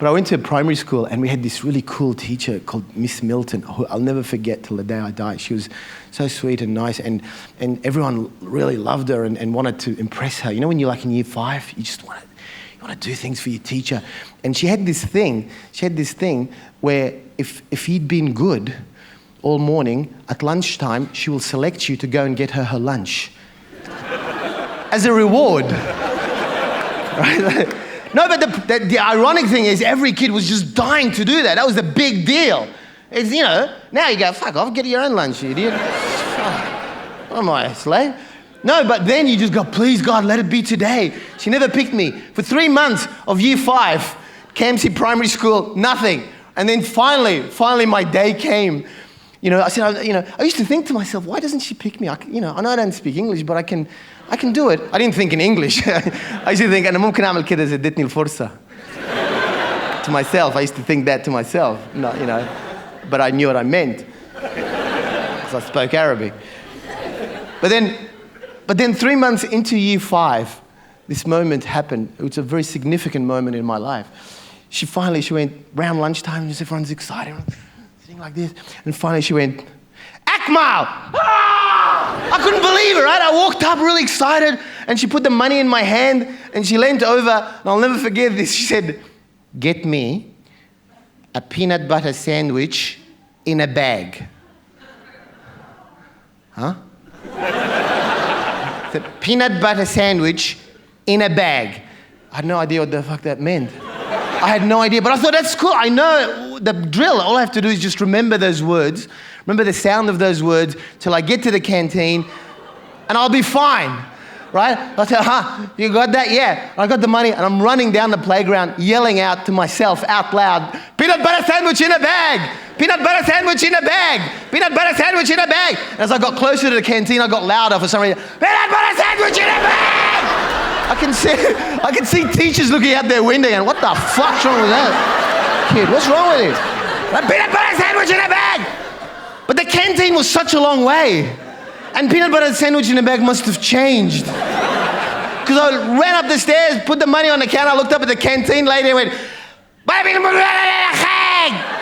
But I went to a primary school and we had this really cool teacher called Miss Milton, who I'll never forget till the day I die. She was so sweet and nice, and everyone really loved her and wanted to impress her. You know when you're like in year 5, you just want to do things for your teacher. And she had this thing where if he'd been good all morning, at lunchtime, she will select you to go and get her lunch. As a reward. Right? No, but the ironic thing is every kid was just dying to do that. That was a big deal. It's, now you go, fuck off, get your own lunch, you idiot. What am I, a slave? No, but then you just go, please God, let it be today. She never picked me. For 3 months of year 5, KMC primary school, nothing. And then finally my day came. I said, I used to think to myself, why doesn't she pick me? I know I don't speak English, but I can do it. I didn't think in English. I used to think, أنا ممكن أعمل كده إذا ادتني الفرصة. To myself, I used to think that to myself. But I knew what I meant because I spoke Arabic. But then 3 months into year 5, this moment happened. It was a very significant moment in my life. She went around lunchtime, and everyone's excited, sitting like this. And finally she went, Akmal! Ah! I couldn't believe it, right? I walked up really excited, and she put the money in my hand, and she leant over, and I'll never forget this. She said, get me a peanut butter sandwich in a bag. Huh? The peanut butter sandwich in a bag. I had no idea what the fuck that meant. I had no idea, but I thought that's cool. I know the drill. All I have to do is just remember those words, remember the sound of those words till I get to the canteen, and I'll be fine, right? I'll say, you got that? Yeah. I got the money, and I'm running down the playground, yelling out to myself out loud, peanut butter sandwich in a bag! Peanut butter sandwich in a bag! Peanut butter sandwich in a bag! And as I got closer to the canteen, I got louder for some reason. Peanut butter sandwich in a bag! I can see teachers looking out their window and what the fuck's wrong with that kid? What's wrong with him? A peanut butter sandwich in a bag! But the canteen was such a long way. And peanut butter sandwich in a bag must have changed. Because I ran up the stairs, put the money on the counter, I looked up at the canteen lady and went, buy peanut butter in a bag!